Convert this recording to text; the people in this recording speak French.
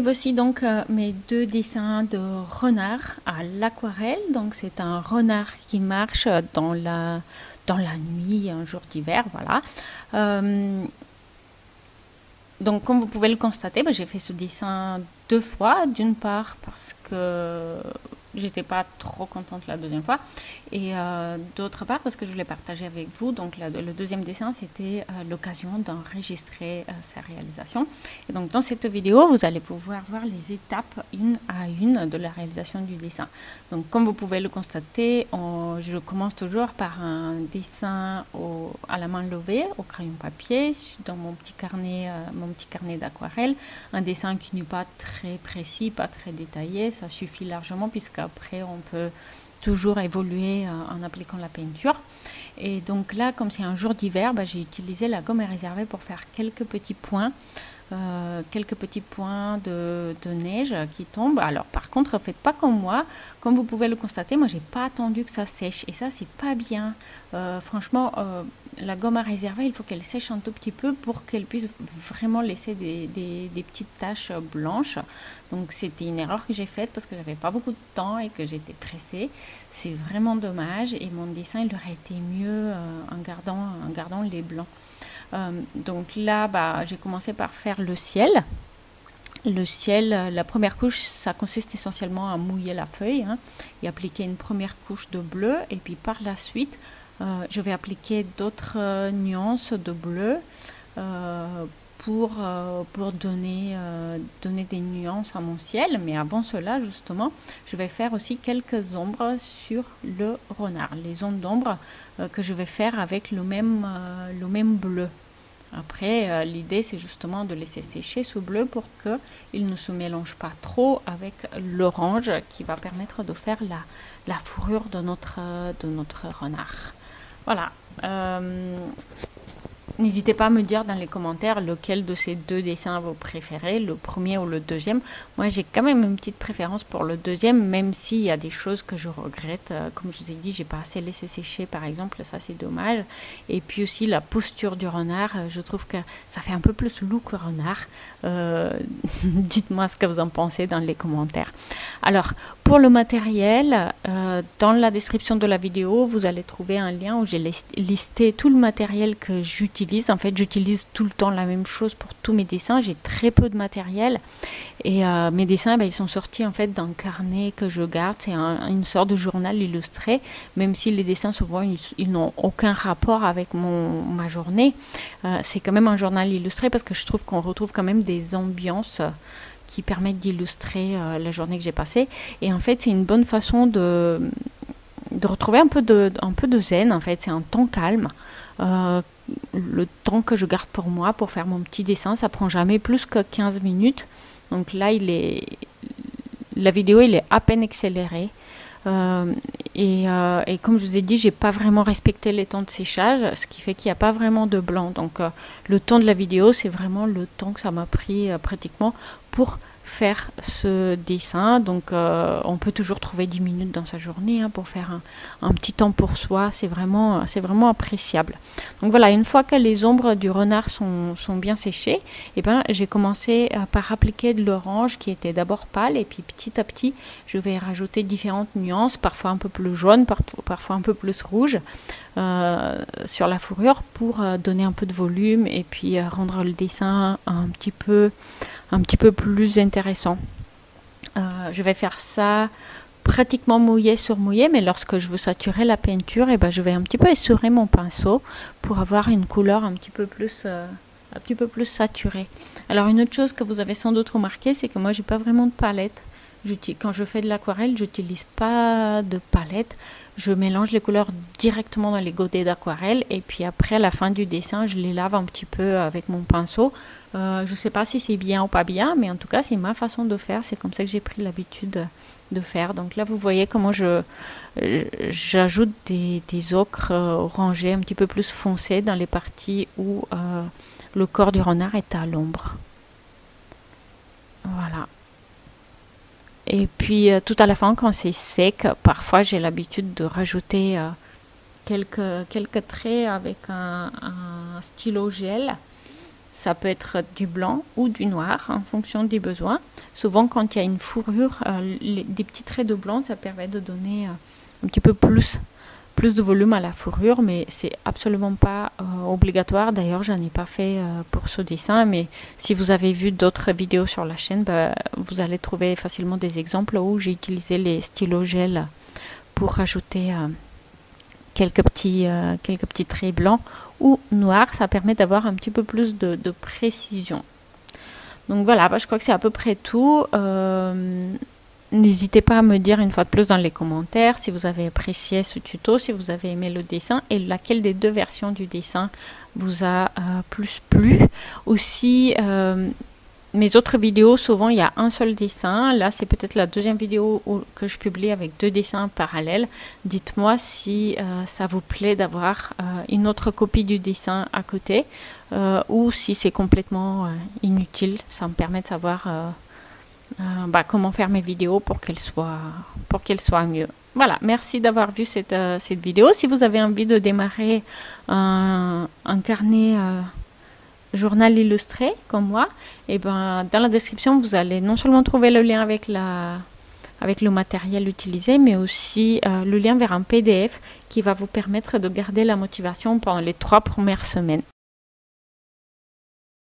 Et voici donc mes deux dessins de renard à l'aquarelle. Donc c'est un renard qui marche dans la nuit, un jour d'hiver, voilà. Donc comme vous pouvez le constater, j'ai fait ce dessin deux fois. D'une part parce que j'étais pas trop contente la deuxième fois, et d'autre part parce que je voulais partager avec vous. Donc le deuxième dessin, c'était l'occasion d'enregistrer sa réalisation. Et donc dans cette vidéo, vous allez pouvoir voir les étapes une à une de la réalisation du dessin. Donc comme vous pouvez le constater, je commence toujours par un dessin à la main levée, au crayon papier, dans mon petit carnet d'aquarelle. Un dessin qui n'est pas très précis, pas très détaillé, ça suffit largement, puisqu'après on peut toujours évoluer en appliquant la peinture. Et donc là, comme c'est un jour d'hiver, j'ai utilisé la gomme réservée pour faire quelques petits points de neige qui tombent. Alors par contre, faites pas comme moi. Comme vous pouvez le constater, moi j'ai pas attendu que ça sèche, et ça c'est pas bien. Franchement, la gomme à réserver, il faut qu'elle sèche un tout petit peu pour qu'elle puisse vraiment laisser des petites taches blanches. Donc c'était une erreur que j'ai faite parce que j'avais pas beaucoup de temps et que j'étais pressée. C'est vraiment dommage, et mon dessin il aurait été mieux en gardant les blancs. Donc là, j'ai commencé par faire le ciel. Le ciel, la première couche, ça consiste essentiellement à mouiller la feuille, et appliquer une première couche de bleu. Et puis par la suite, je vais appliquer d'autres nuances de bleu pour donner des nuances à mon ciel. Mais avant cela, justement, je vais faire aussi quelques ombres sur le renard. Les ombres d'ombre que je vais faire avec le même bleu. Après, l'idée, c'est justement de laisser sécher ce bleu pour qu'il ne se mélange pas trop avec l'orange qui va permettre de faire la fourrure de notre renard. Voilà. N'hésitez pas à me dire dans les commentaires lequel de ces deux dessins vous préférez, le premier ou le deuxième. Moi, j'ai quand même une petite préférence pour le deuxième, même s'il y a des choses que je regrette. Comme je vous ai dit, j'ai pas assez laissé sécher, par exemple, ça c'est dommage. Et puis aussi la posture du renard, je trouve que ça fait un peu plus look renard. Dites-moi ce que vous en pensez dans les commentaires. Alors, pour le matériel, dans la description de la vidéo, vous allez trouver un lien où j'ai listé tout le matériel que j'utilise. En fait, j'utilise tout le temps la même chose pour tous mes dessins. J'ai très peu de matériel, et mes dessins, ils sont sortis en fait d'un carnet que je garde. C'est une sorte de journal illustré, même si les dessins souvent ils n'ont aucun rapport avec ma journée. C'est quand même un journal illustré parce que je trouve qu'on retrouve quand même des ambiances qui permettent d'illustrer la journée que j'ai passée. Et en fait, c'est une bonne façon de retrouver un peu de zen. En fait, c'est un temps calme. Le temps que je garde pour moi pour faire mon petit dessin, ça prend jamais plus que 15 minutes. Donc là, la vidéo est à peine accélérée. Et comme je vous ai dit, j'ai pas vraiment respecté les temps de séchage, ce qui fait qu'il n'y a pas vraiment de blanc. Donc le temps de la vidéo, c'est vraiment le temps que ça m'a pris pratiquement pour faire ce dessin. Donc on peut toujours trouver 10 minutes dans sa journée pour faire un petit temps pour soi. C'est vraiment appréciable. Donc voilà, une fois que les ombres du renard sont bien séchées, j'ai commencé par appliquer de l'orange qui était d'abord pâle, et puis petit à petit je vais rajouter différentes nuances, parfois un peu plus jaune, parfois un peu plus rouge sur la fourrure pour donner un peu de volume, et puis rendre le dessin un petit peu plus intéressant. Je vais faire ça pratiquement mouillé sur mouillé, mais lorsque je veux saturer la peinture, je vais un petit peu essorer mon pinceau pour avoir une couleur un petit peu plus saturée. Alors une autre chose que vous avez sans doute remarqué, c'est que moi j'ai pas vraiment de palette. Quand je fais de l'aquarelle, j'utilise pas de palette. Je mélange les couleurs directement dans les godets d'aquarelle, et puis après à la fin du dessin, je les lave un petit peu avec mon pinceau. Je sais pas si c'est bien ou pas bien, mais en tout cas c'est ma façon de faire. C'est comme ça que j'ai pris l'habitude de faire. Donc là vous voyez comment j'ajoute des ocres orangés un petit peu plus foncés dans les parties où le corps du renard est à l'ombre. Voilà. Et puis tout à la fin, quand c'est sec, parfois j'ai l'habitude de rajouter quelques traits avec un stylo gel Ça peut être du blanc ou du noir en fonction des besoins. Souvent, quand il y a une fourrure, des petits traits de blanc, ça permet de donner un petit peu plus de volume à la fourrure, mais c'est absolument pas obligatoire. D'ailleurs, j'en ai pas fait pour ce dessin, mais si vous avez vu d'autres vidéos sur la chaîne, vous allez trouver facilement des exemples où j'ai utilisé les stylos gel pour rajouter quelques petits traits blancs ou noirs. Ça permet d'avoir un petit peu plus de précision. Donc voilà, je crois que c'est à peu près tout. N'hésitez pas à me dire une fois de plus dans les commentaires si vous avez apprécié ce tuto, si vous avez aimé le dessin et laquelle des deux versions du dessin vous a plus plu. Aussi, mes autres vidéos, souvent il y a un seul dessin. Là, c'est peut-être la deuxième vidéo que je publie avec deux dessins parallèles. Dites-moi si ça vous plaît d'avoir une autre copie du dessin à côté ou si c'est complètement inutile. Ça me permet de savoir comment faire mes vidéos pour qu'elles soient mieux. Voilà, merci d'avoir vu cette vidéo. Si vous avez envie de démarrer un carnet journal illustré comme moi, et dans la description vous allez non seulement trouver le lien avec le matériel utilisé, mais aussi le lien vers un PDF qui va vous permettre de garder la motivation pendant les 3 premières semaines.